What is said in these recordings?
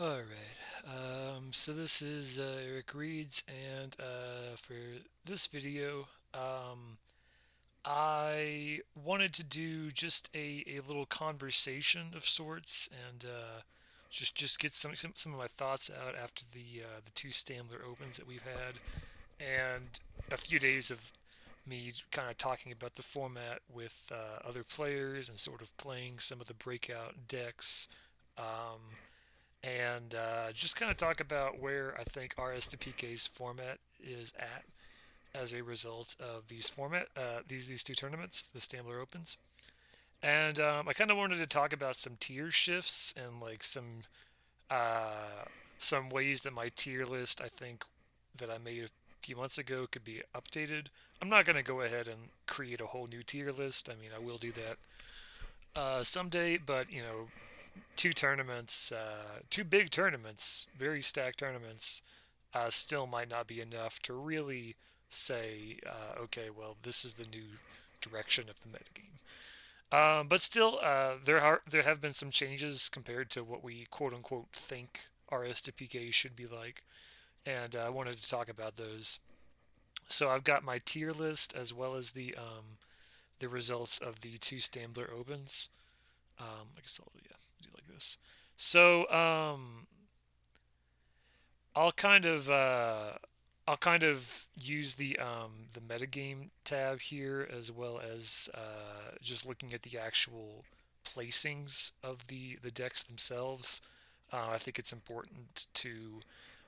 Alright, so this is Eric Reeds, and for this video, I wanted to do just a little conversation of sorts, and just get some of my thoughts out after the two Stambler Opens that we've had, and a few days of me kind of talking about the format with other players and sort of playing some of the breakout decks. And just kind of talk about where I think RS2PK's format is at as a result of these two tournaments, the Stambler Opens. And I kind of wanted to talk about some tier shifts and like some ways that my tier list I think that I made a few months ago could be updated. I'm not going to go ahead and create a whole new tier list. I mean, I will do that someday, but two big tournaments, very stacked tournaments, still might not be enough to really say, okay, well, this is the new direction of the metagame. But still, there have been some changes compared to what we quote unquote think RS to PK should be like, and I wanted to talk about those. So I've got my tier list as well as the results of the two Stambler Opens. I guess I'll do like this. So I'll kind of uh, I'll kind of use the metagame tab here as well as just looking at the actual placings of the decks themselves. I think it's important to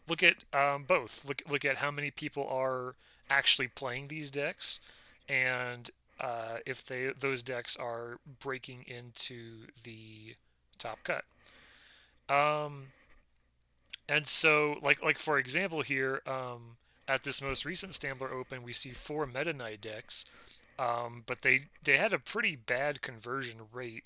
look at both. Look at how many people are actually playing these decks, and if those decks are breaking into the top cut. Um, and so, like for example here, at this most recent Stambler Open, we see four Meta Knight decks, but they had a pretty bad conversion rate,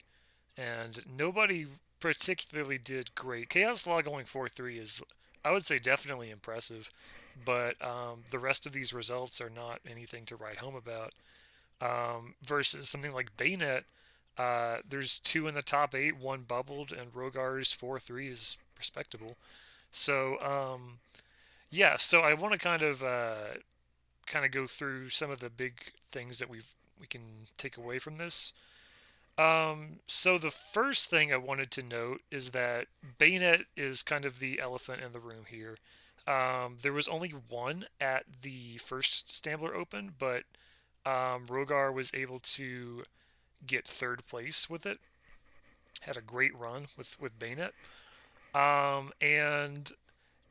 and nobody particularly did great. Chaos Law going 4-3 is, I would say, definitely impressive, but the rest of these results are not anything to write home about. Versus something like Baynet, there's two in the top eight, one bubbled, and Rogar's 4-3 is respectable. So yeah, so I want to kind of go through some of the big things that we can take away from this. So the first thing I wanted to note is that Bayonet is kind of the elephant in the room here. There was only one at the first Stambler Open, but Rogar was able to get third place with it. Had a great run with Bayonet. And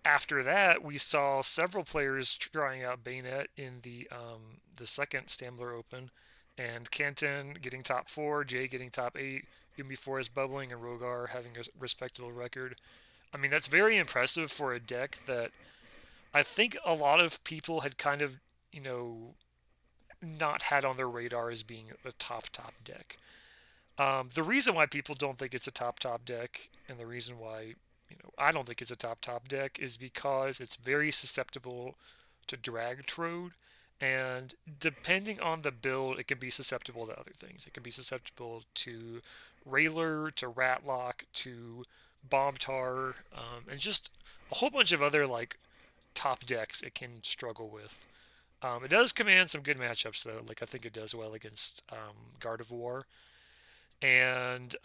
after that, we saw several players trying out Bayonet in the second Stambler Open, and Kenton getting top four, Jay getting top eight, Yumi Forest bubbling, and Rogar having a respectable record. I mean, that's very impressive for a deck that I think a lot of people had kind of, you know, not had on their radar as being a top deck. The reason why people don't think it's a top deck, and the reason why I don't think it's a top deck, is because it's very susceptible to drag trode, and depending on the build, it can be susceptible to other things. It can be susceptible to Railer, to Ratlock, to Bomb Tar, and just a whole bunch of other like top decks it can struggle with. It does command some good matchups though. Like I think it does well against Guard of War, and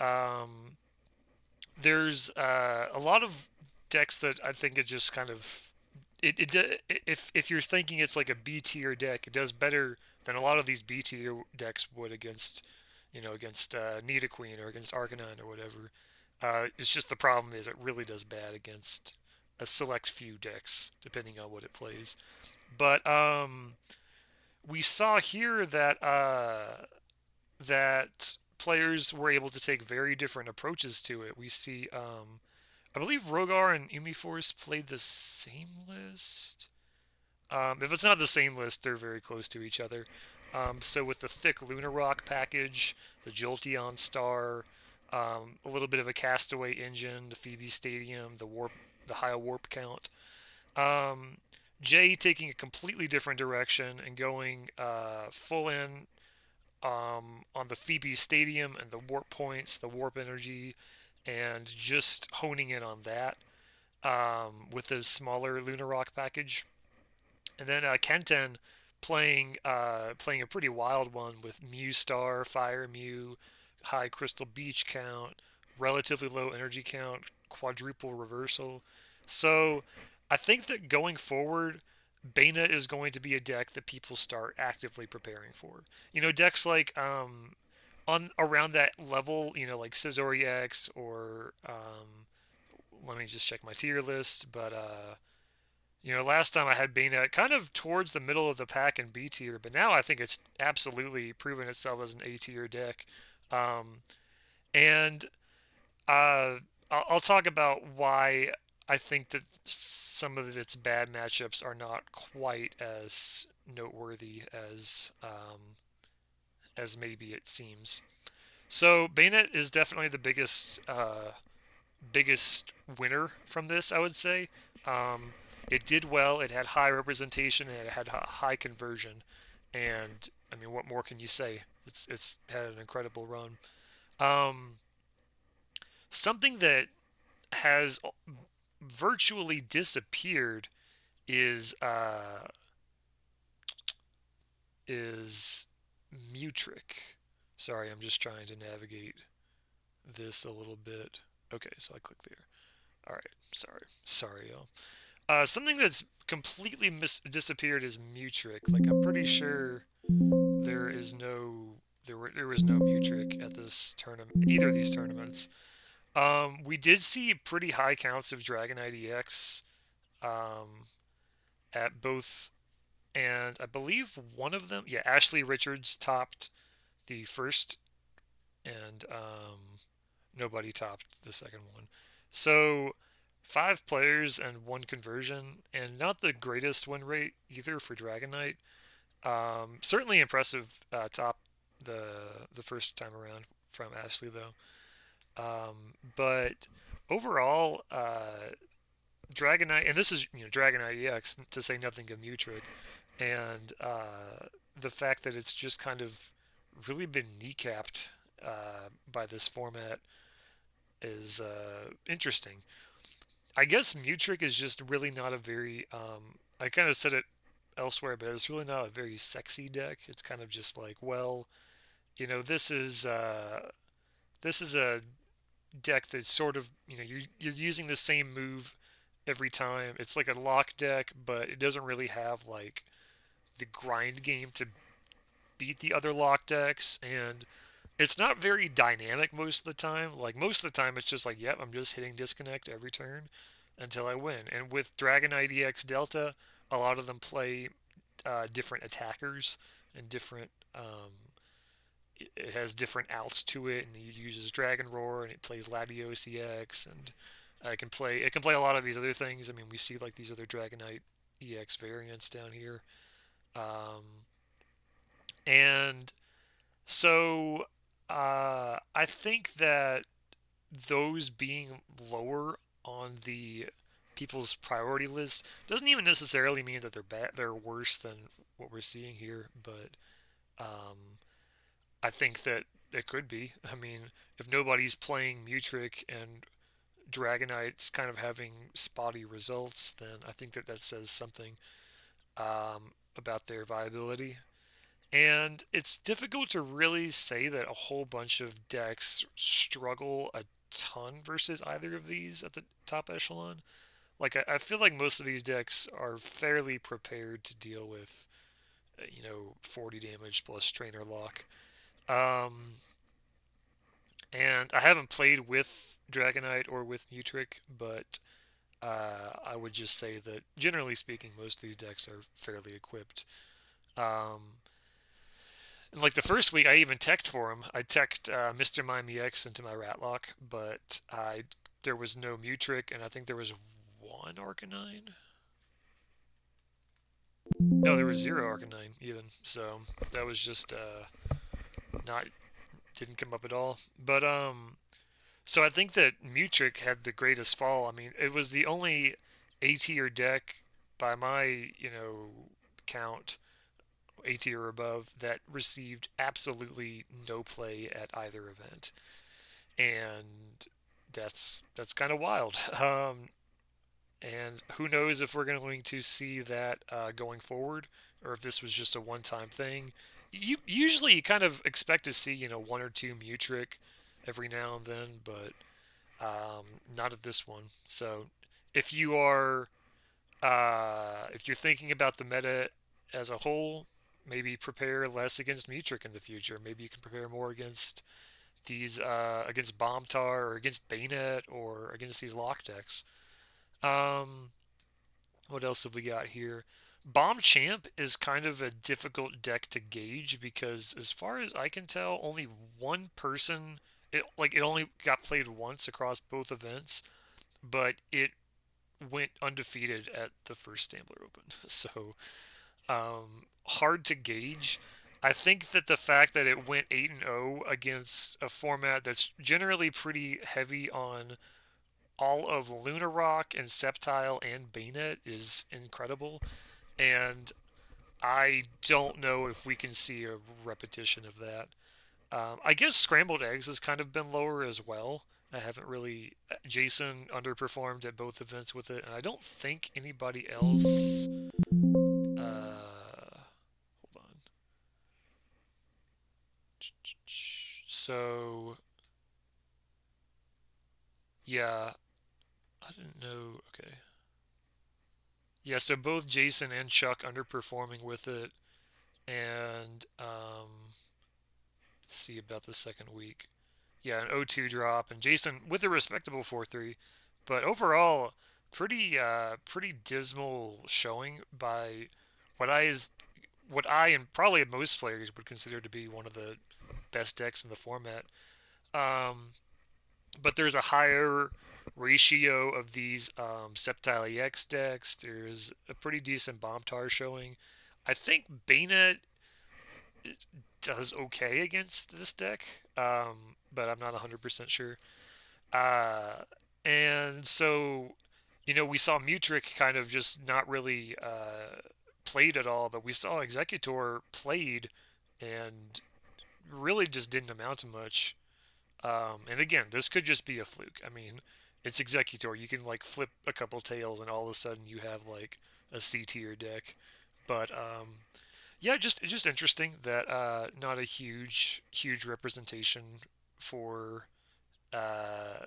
there's a lot of decks that I think it just kind of if you're thinking it's like a B tier deck, it does better than a lot of these B tier decks would against against Nidoqueen or against Arcanine or whatever. It's just the problem is it really does bad against a select few decks depending on what it plays. But we saw here that players were able to take very different approaches to it. We see, I believe Rogar and Umiforce played the same list. If it's not the same list, they're very close to each other. So with the thick Lunar Rock package, the Jolteon Star, a little bit of a Castaway Engine, the Phoebe Stadium, the high warp count. Um, Jay taking a completely different direction and going full in on the Phoebe Stadium and the warp points, the warp energy, and just honing in on that. with a smaller Lunar Rock package. And then Kenten playing a pretty wild one with Mew Star, Fire Mew, high Crystal Beach count, relatively low energy count, quadruple reversal. So I think that going forward, Bana is going to be a deck that people start actively preparing for. Decks like on around that level, like Scizori X or let me just check my tier list, but last time I had Bana kind of towards the middle of the pack in B tier, but now I think it's absolutely proven itself as an A tier deck. Um, and I'll talk about why I think that some of its bad matchups are not quite as noteworthy as maybe it seems. So Bayonet is definitely the biggest winner from this, I would say. Um, it did well. It had high representation and it had high conversion. And I mean, what more can you say? It's had an incredible run. Um, Something that has virtually disappeared is is Mutric. Sorry, I'm just trying to navigate this a little bit. Okay, so I click there. All right, sorry, y'all. Something that's completely disappeared is Mutric. Like I'm pretty sure there was no Mutric at this tournament, either of these tournaments. We did see pretty high counts of Dragonite EX um, at both, and I believe one of them, yeah, Ashley Richards topped the first, and nobody topped the second one. So 5 players and 1 conversion, and not the greatest win rate either for Dragonite. Certainly impressive top the the first time around from Ashley though. But overall, Dragonite, and this is Dragonite EX to say nothing of Mutric, and the fact that it's just kind of really been kneecapped by this format is interesting. I guess Mutric is just really not a very. I kind of said it elsewhere, but it's really not a very sexy deck. It's kind of just like, well, this is a deck that's sort of you're using the same move every time. It's like a lock deck, but it doesn't really have like the grind game to beat the other lock decks, and it's not very dynamic most of the time. Like most of the time, it's just like, yep, I'm just hitting disconnect every turn until I win. And with Dragonite EX Delta, a lot of them play different attackers and different. It has different outs to it, and it uses Dragon Roar, and it plays Latios EX, and it can play a lot of these other things. I mean, we see like these other Dragonite EX variants down here, um, and so I think that those being lower on the people's priority list doesn't even necessarily mean that they're bad. They're worse than what we're seeing here, but um, I think that it could be. I mean, if nobody's playing Mutric and Dragonite's kind of having spotty results, then I think that that says something about their viability. And it's difficult to really say that a whole bunch of decks struggle a ton versus either of these at the top echelon. Like, I feel like most of these decks are fairly prepared to deal with, 40 damage plus trainer lock. Um, and I haven't played with Dragonite or with Mutric, but I would just say that generally speaking, most of these decks are fairly equipped. Um, and like the first week, I even teched for him. I teched Mr. Mime EX into my Ratlock, but there was no Mutric, and I think there was one Arcanine. No, there was zero Arcanine even. So that was just not didn't come up at all. But so I think that Mutric had the greatest fall. I mean, it was the only A tier deck by my count, A tier or above, that received absolutely no play at either event, and that's kind of wild. And who knows if we're going to see that going forward, or if this was just a one-time thing. Usually you kind of expect to see one or two Mutrick every now and then, but not at this one. So if you are if you're thinking about the meta as a whole, maybe prepare less against Mutrick in the future. Maybe you can prepare more against these against Bombtar or against Bayonet or against these lock decks. Um, what else have we got here? Bomb Champ is kind of a difficult deck to gauge because, as far as I can tell, only one person. It only got played once across both events, but it went undefeated at the first Stambler Open. So hard to gauge. I think that the fact that it went 8-0 against a format that's generally pretty heavy on all of Luna Rock and Sceptile and Bayonet is incredible. And I don't know if we can see a repetition of that. I guess Scrambled Eggs has kind of been lower as well. I haven't really. Jason underperformed at both events with it, and I don't think anybody else. Hold on. So, yeah, I didn't know. Okay. Yeah, so both Jason and Chuck underperforming with it, and let's see about the second week. Yeah, an 0-2 drop, and Jason with a respectable 4-3, but overall, pretty dismal showing by what I is what I and probably most players would consider to be one of the best decks in the format. Um, but there's a higher ratio of these Sceptile EX decks. There's a pretty decent Bomb Tar showing. I think Bayonet does okay against this deck, but I'm not 100% sure. Uh, and so, we saw Mutrick kind of just not really played at all, but we saw Executor played and really just didn't amount to much. And again, this could just be a fluke. I mean, it's Executor. You can like flip a couple tails, and all of a sudden you have like a C tier deck. But yeah, just interesting that not a huge representation for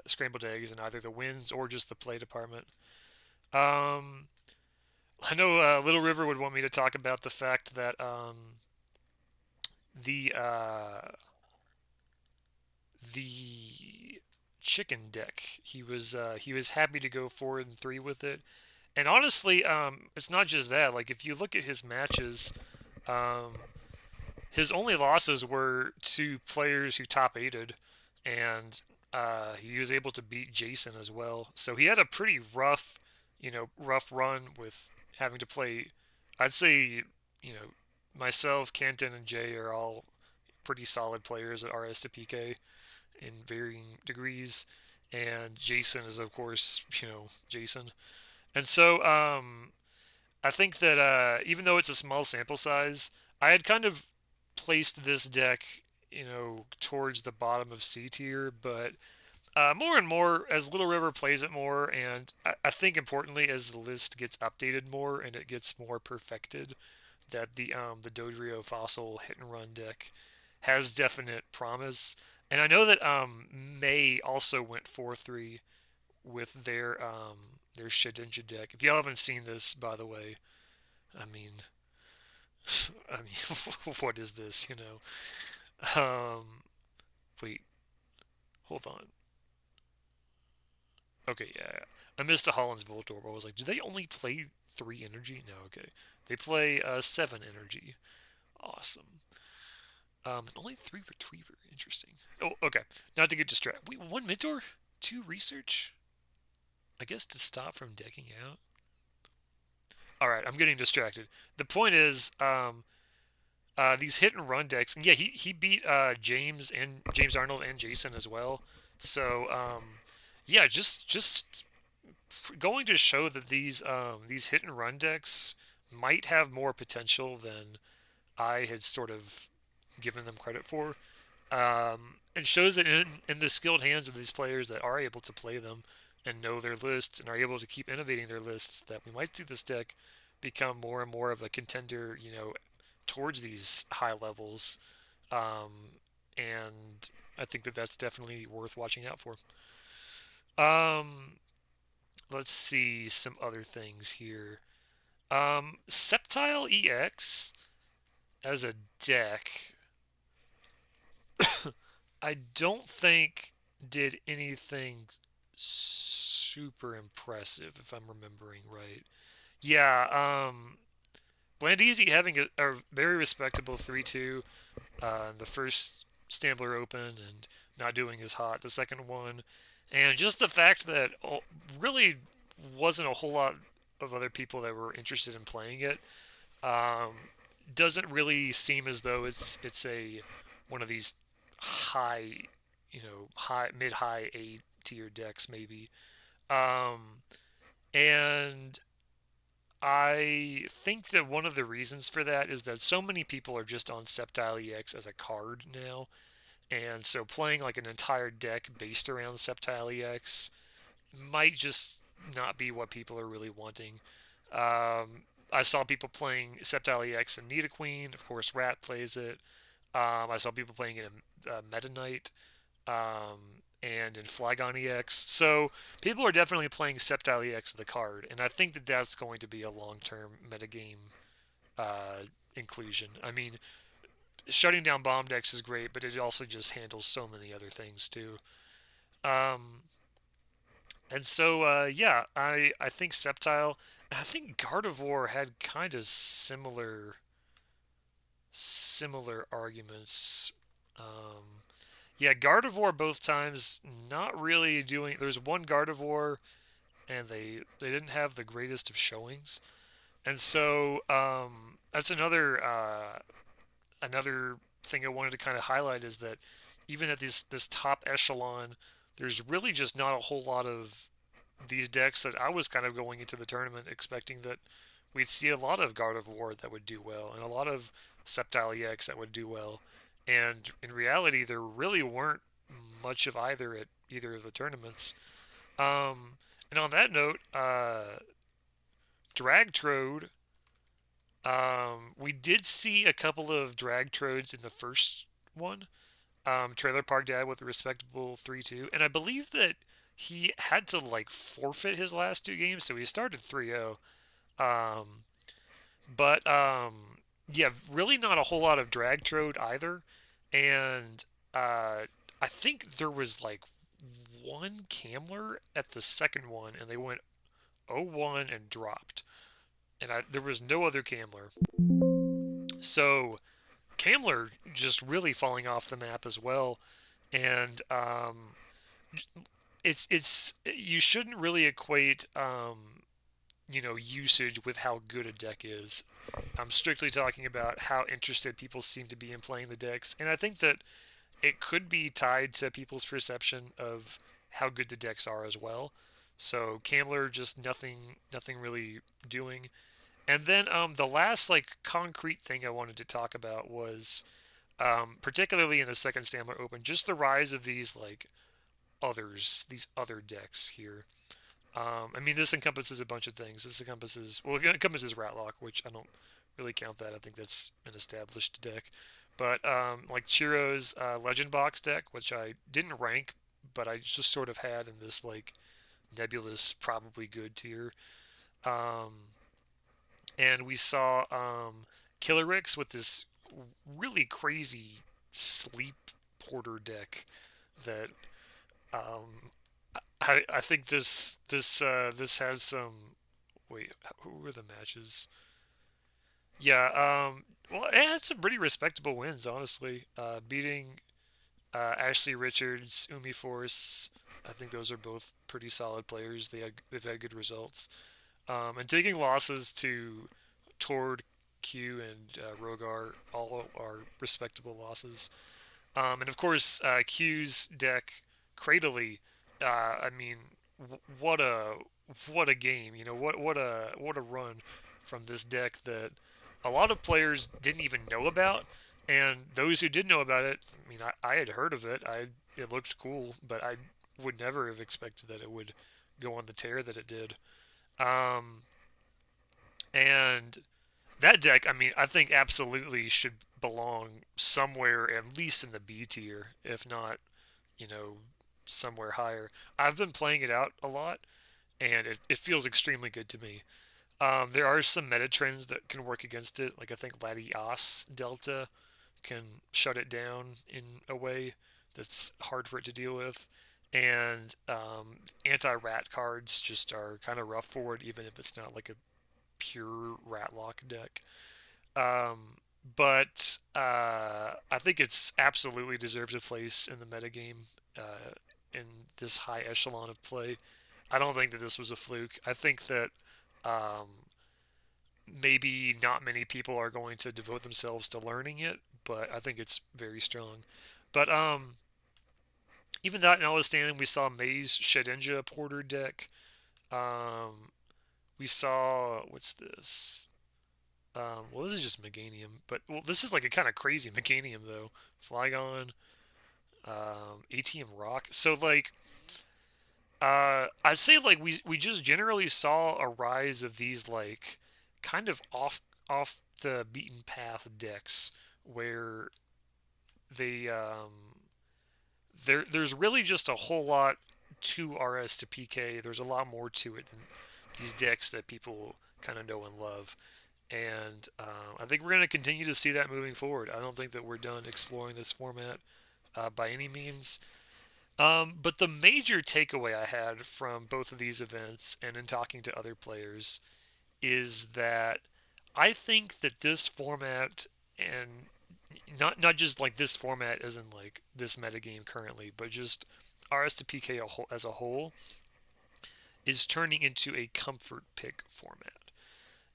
scrambled eggs in either the wins or just the play department. Um, I know Little River would want me to talk about the fact that the the chicken deck. He was happy to go 4-3 with it, and honestly, it's not just that. Like if you look at his matches, um, his only losses were to players who top aided, and he was able to beat Jason as well. So he had a pretty rough run with having to play. I'd say, you know, myself, Kenton, and Jay are all pretty solid players at RS to PK in varying degrees, and Jason is of course Jason. And so I think that even though it's a small sample size, I had kind of placed this deck towards the bottom of C tier, but more and more as Little River plays it more, and I think importantly as the list gets updated more and it gets more perfected, that the Dodrio Fossil hit and run deck has definite promise. And I know that May also went 4-3 with their Shedinja deck. If y'all haven't seen this, by the way, I mean, I mean, what is this? Wait, hold on. Okay, yeah. I missed a Holland's Voltorb. I was like, do they only play 3 energy? No, okay. They play 7 energy. Awesome. Only 3 Retriever. Interesting. Oh, okay. Not to get distracted. Wait, 1 Mentor? 2 Research? I guess to stop from decking out? Alright, I'm getting distracted. The point is, these hit and run decks, and yeah, he beat James Arnold and Jason as well. So, yeah, just going to show that these hit and run decks might have more potential than I had sort of given them credit for. And shows that in the skilled hands of these players that are able to play them, and know their lists and are able to keep innovating their lists, that we might see this deck become more and more of a contender, towards these high levels. And I think that that's definitely worth watching out for. Um, let's see some other things here. Sceptile EX as a deck, I don't think did anything super impressive, if I'm remembering right. Yeah, Blandisi having a very respectable 3-2 the first Stambler Open and not doing as hot the second one. And just the fact that really wasn't a whole lot of other people that were interested in playing it um, doesn't really seem as though it's a one of these high, high mid high A tier decks maybe. Um, and I think that one of the reasons for that is that so many people are just on Sceptile EX as a card now, and so playing like an entire deck based around Sceptile EX might just not be what people are really wanting. I saw people playing Sceptile EX and Nita Queen. Of course, Rat plays it. I saw people playing it in Meta Knight and in Flygon EX. So people are definitely playing Sceptile EX the card, and I think that that's going to be a long-term metagame inclusion. I mean, shutting down bomb decks is great, but it also just handles so many other things too. Um, and so yeah, I think Sceptile, and I think Gardevoir had kind of similar arguments. Yeah, Gardevoir both times not really doing. There's one Gardevoir, and they didn't have the greatest of showings, and so that's another thing I wanted to kind of highlight is that even at this top echelon, there's really just not a whole lot of these decks that I was kind of going into the tournament expecting that we'd see a lot of Gardevoir that would do well and a lot of Sceptile EX that would do well. And in reality, there really weren't much of either at either of the tournaments. And on that note, Dragtrode, we did see a couple of Dragtrodes in the first one. Trailer Park Dad with a respectable 3-2. And I believe that he had to like forfeit his last two games, so he started 3-0. Um, but yeah, really not a whole lot of Dragtrode either. And I think there was like one Camler at the second one, and they went 0-1 and dropped. And there was no other Camler. So Camler just really falling off the map as well. And it's you shouldn't really equate usage with how good a deck is. I'm strictly talking about how interested people seem to be in playing the decks, and I think that it could be tied to people's perception of how good the decks are as well. So Camler just nothing really doing. And then the last like concrete thing I wanted to talk about was particularly in the second Stambler Open, just the rise of these like these other decks here. I mean, this encompasses a bunch of things. It encompasses Ratlock, which I don't really count that. I think that's an established deck. But like Chiro's Legend Box deck, which I didn't rank, but I just sort of had in this like nebulous, probably good tier. Um, and we saw Killerix with this really crazy sleep porter deck that um, I think this has some. Wait, who were the matches? Yeah, well, it had some pretty respectable wins, honestly. Beating Ashley Richards, Umi Force. I think those are both pretty solid players. They've had good results. And taking losses to Tord, Q, and Rogar all are respectable losses. And of course, Q's deck, Cradley. I mean, what a game! What a run from this deck that a lot of players didn't even know about, and those who did know about it, I mean, I had heard of it. It looked cool, but I would never have expected that it would go on the tear that it did. Um, and that deck, I mean, I think absolutely should belong somewhere at least in the B tier, if not, you know, somewhere higher. I've been playing it out a lot, and it feels extremely good to me. There are some meta trends that can work against it, like I think Latias Delta can shut it down in a way that's hard for it to deal with. And anti-rat cards just are kind of rough for it, even if it's not like a pure rat lock deck. Um, but I think it's absolutely deserves a place in the metagame in this high echelon of play. I don't think that this was a fluke. I think that um, maybe not many people are going to devote themselves to learning it, but I think it's very strong. But even that notwithstanding, we saw Maze Shedinja Porter deck. Um, we saw what's this? Well, this is just Meganium, but well, this is like a kind of crazy Meganium though. Flygon, ATM Rock. So like, I'd say like we just generally saw a rise of these like kind of off the beaten path decks where they there's really just a whole lot to RS to PK. There's a lot more to it than these decks that people kind of know and love. And I think we're going to continue to see that moving forward. I don't think that we're done exploring this format by any means. But the major takeaway I had from both of these events and in talking to other players is that I think that this format, and not just like this format as in like this metagame currently, but just RS to PK as a whole, is turning into a comfort pick format.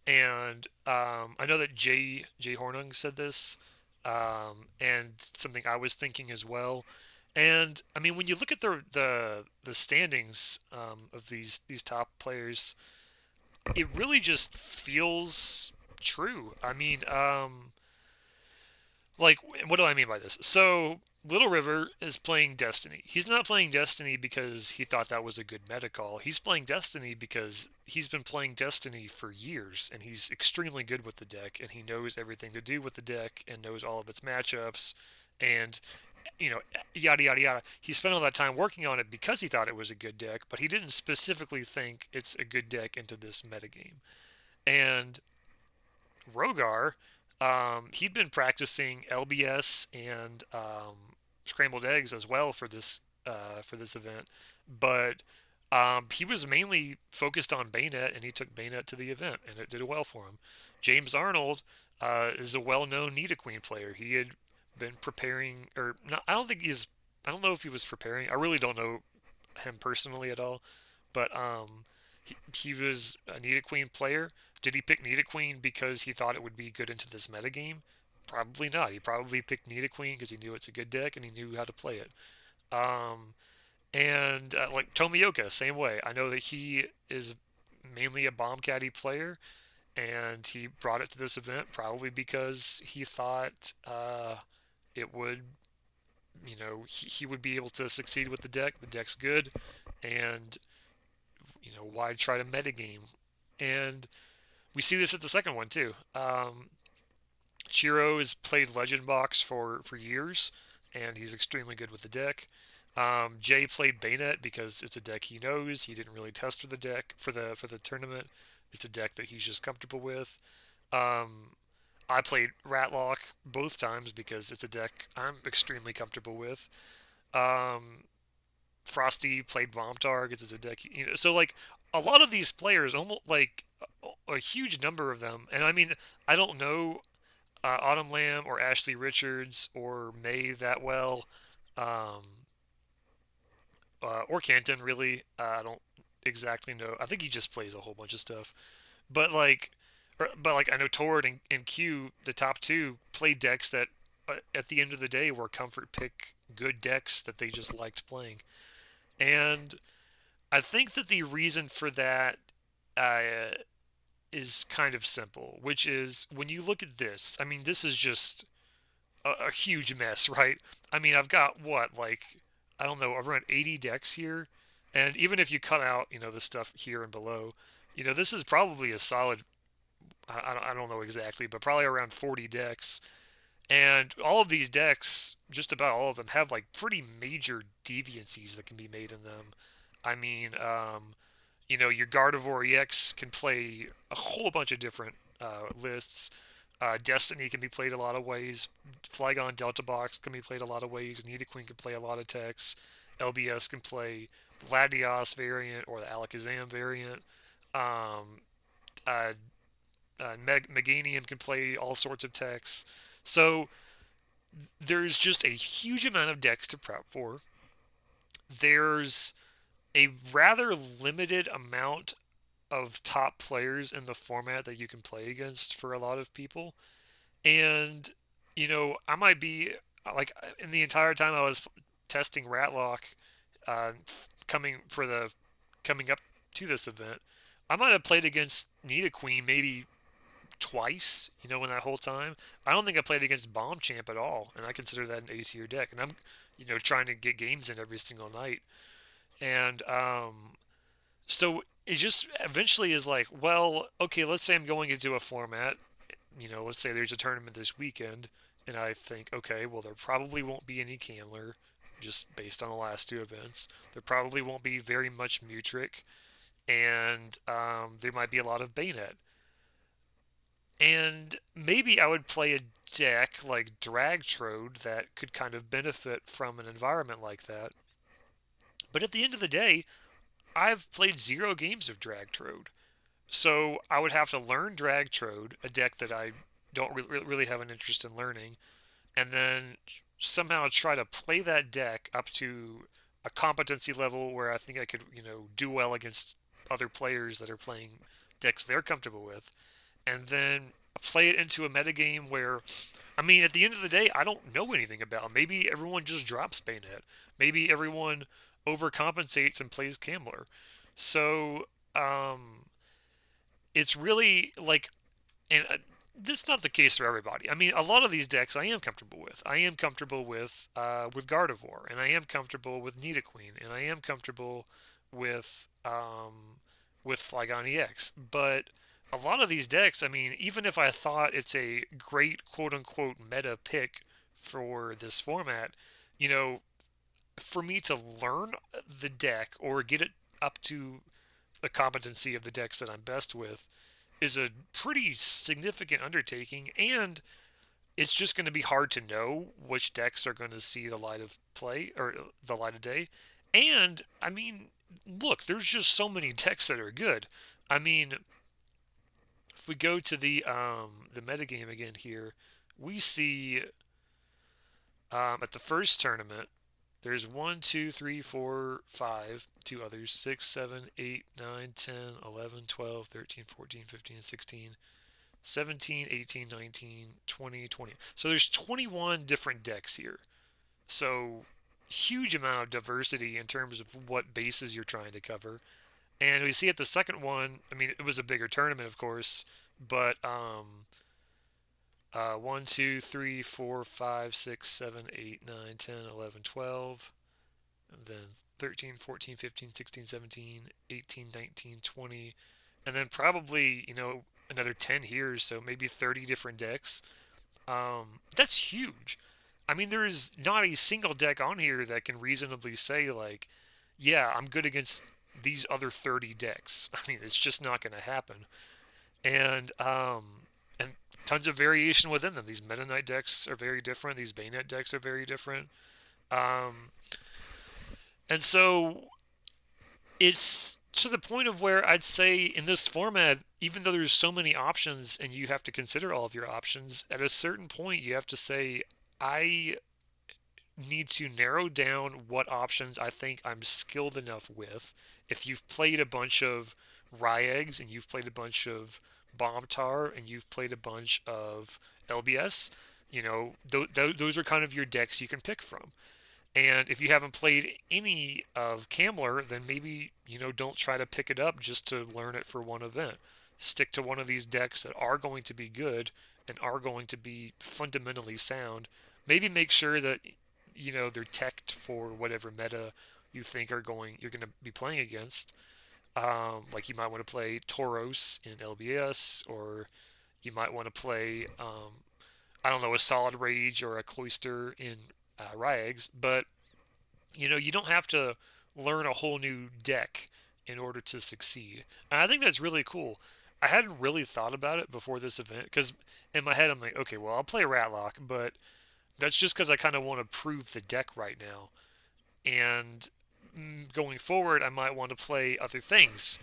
And I know that Jay Hornung said this, and something I was thinking as well. And I mean, when you look at the standings of these top players, it really just feels true. I mean, like, what do I mean by this? So, Little River is playing Destiny. He's not playing Destiny because he thought that was a good meta call. He's playing Destiny because he's been playing Destiny for years, and he's extremely good with the deck, and he knows everything to do with the deck, and knows all of its matchups, and yada yada yada. He spent all that time working on it because he thought it was a good deck, but he didn't specifically think it's a good deck into this metagame. And Rogar, he'd been practicing LBS and scrambled eggs as well for this event, but he was mainly focused on Bayonet, and he took Bayonet to the event, and it did well for him. James Arnold is a well-known Nidoqueen player. He had been preparing, or not, I don't think he's. I don't know if he was preparing. I really don't know him personally at all, but he was a Nidoqueen player. Did he pick Nidoqueen because he thought it would be good into this metagame? Probably not. He probably picked Nidoqueen because he knew it's a good deck and he knew how to play it. Um, and like Tomioka, same way. I know that he is mainly a bomb caddy player, and he brought it to this event probably because he thought it would, he would be able to succeed with the deck. The deck's good, and why try to metagame? And we see this at the second one too. Chiro has played Legend Box for years, and he's extremely good with the deck. Jay played Bayonet because it's a deck he knows. He didn't really test for the deck for the tournament. It's a deck that he's just comfortable with. Um, I played Ratlock both times because it's a deck I'm extremely comfortable with. Um, Frosty played Bomb Targets as a deck, so like a lot of these players, almost like a huge number of them, and I mean I don't know Autumn Lamb or Ashley Richards or May that well, um, or Canton really. I don't exactly know. I think he just plays a whole bunch of stuff, but like I know Tord and Q, the top two, played decks that at the end of the day were comfort pick good decks that they just liked playing. And I think that the reason for that uh, is kind of simple, which is when you look at this, I mean, this is just a huge mess, right? I mean, I've got what, like, I don't know, around 80 decks here, And even if you cut out, the stuff here and below, this is probably a solid, I don't know exactly, but probably around 40 decks. And all of these decks, just about all of them, have like pretty major deviancies that can be made in them. I mean, your Gardevoir EX can play a whole bunch of different lists. Destiny can be played a lot of ways. Flygon Delta Box can be played a lot of ways. Nidoqueen can play a lot of decks. LBS can play the Latios variant or the Alakazam variant. Um, uh, Meganium can play all sorts of decks. So there's just a huge amount of decks to prep for. There's a rather limited amount of top players in the format that you can play against for a lot of people. And, I might be like in the entire time I was testing Ratlock, uh, coming up to this event, I might have played against Nidoqueen maybe twice, in that whole time. I don't think I played against Bomb Champ at all, and I consider that an A tier deck. And I'm, trying to get games in every single night. And so it just eventually is like, well, okay, let's say I'm going into a format, let's say there's a tournament this weekend, and I think, okay, well, there probably won't be any Camler, just based on the last two events. There probably won't be very much Mutrick, and there might be a lot of Bayonet. And maybe I would play a deck like Dragtrode that could kind of benefit from an environment like that. But at the end of the day, I've played 0 games of Dragtrode. So I would have to learn Dragtrode, a deck that I don't really have an interest in learning, and then somehow try to play that deck up to a competency level where I think I could, do well against other players that are playing decks they're comfortable with, and then play it into a metagame where, I mean, at the end of the day, I don't know anything about. Maybe everyone just drops Bayonet. Maybe everyone overcompensates and plays Camler. So, it's really like, and this is not the case for everybody. I mean, a lot of these decks I am comfortable with. I am comfortable with Gardevoir, and I am comfortable with Nidoqueen, and I am comfortable with with Flygon EX. But a lot of these decks, I mean, even if I thought it's a great quote unquote meta pick for this format, you know, for me to learn the deck or get it up to the competency of the decks that I'm best with is a pretty significant undertaking, and it's just going to be hard to know which decks are going to see the light of play or the light of day. And I mean, look, there's just so many decks that are good. I mean, if we go to the metagame again here, we see at the first tournament there's 1, 2, 3, 4, 5, two others, 6, 7, 8, 9, 10, 11, 12, 13, 14, 15, 16, 17, 18, 19, 20, 20. So there's 21 different decks here. So huge amount of diversity in terms of what bases you're trying to cover. And we see at the second one, I mean, it was a bigger tournament, of course, but 1, 2, 3, 4, 5, 6, 7, 8, 9, 10, 11, 12, and then 13, 14, 15, 16, 17, 18, 19, 20, and then probably, another 10 here, so maybe 30 different decks. That's huge. I mean, there is not a single deck on here that can reasonably say, like, yeah, I'm good against these other 30 decks. I mean, it's just not going to happen. And tons of variation within them. These Meta Knight decks are very different. These Bayonet decks are very different. Um, and so it's to the point of where I'd say in this format, even though there's so many options and you have to consider all of your options, at a certain point you have to say, I need to narrow down what options I think I'm skilled enough with. If you've played a bunch of Ryegs and you've played a bunch of Bomb Tar and you've played a bunch of LBS, those are kind of your decks you can pick from. And if you haven't played any of Camler, then maybe, don't try to pick it up just to learn it for one event. Stick to one of these decks that are going to be good and are going to be fundamentally sound. Maybe make sure that, they're teched for whatever meta you think you're going to be playing against. Like you might want to play Tauros in LBS, or you might want to play I don't know, a Solid Rage or a Cloister in Ryags, but you don't have to learn a whole new deck in order to succeed. And I think that's really cool. I hadn't really thought about it before this event because in my head I'm like, okay, well I'll play Ratlock, but that's just because I kind of want to prove the deck right now. And going forward, I might want to play other things.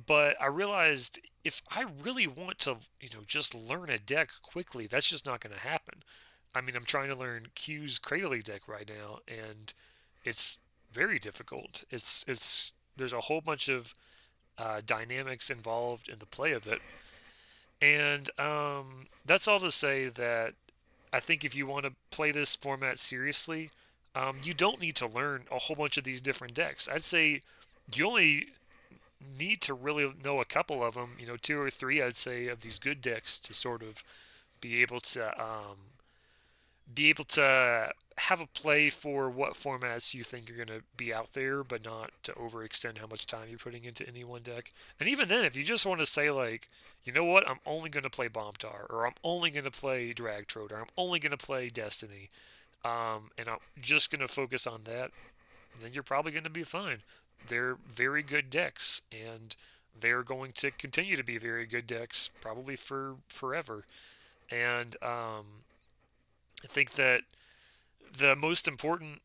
But I realized if I really want to, just learn a deck quickly, that's just not going to happen. I mean, I'm trying to learn Q's Cradily deck right now, and it's very difficult. It's there's a whole bunch of dynamics involved in the play of it, and that's all to say that I think if you want to play this format seriously, you don't need to learn a whole bunch of these different decks. I'd say you only need to really know a couple of them, two or three, I'd say, of these good decks to sort of be able to be able to have a play for what formats you think are going to be out there, but not to overextend how much time you're putting into any one deck. And even then, if you just want to say like, you know what, I'm only going to play Bomb Tar, or I'm only going to play Dragtrode, or I'm only going to play Destiny, and I'm just going to focus on that, then you're probably going to be fine. They're very good decks, and they're going to continue to be very good decks probably for forever. And I think that the most important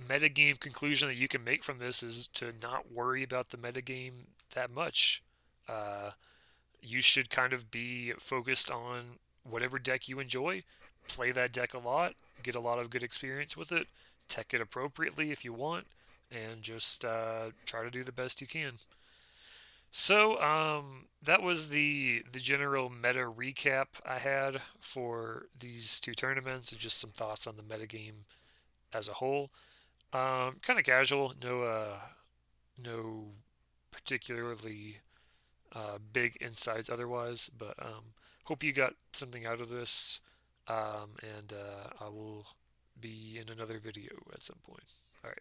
metagame conclusion that you can make from this is to not worry about the metagame that much. Uh, you should kind of be focused on whatever deck you enjoy, play that deck a lot, get a lot of good experience with it, tech it appropriately if you want, and just try to do the best you can. So that was the general meta recap I had for these two tournaments, and just some thoughts on the metagame as a whole. Kind of casual, no particularly big insights otherwise, but hope you got something out of this, and I will be in another video at some point. All right.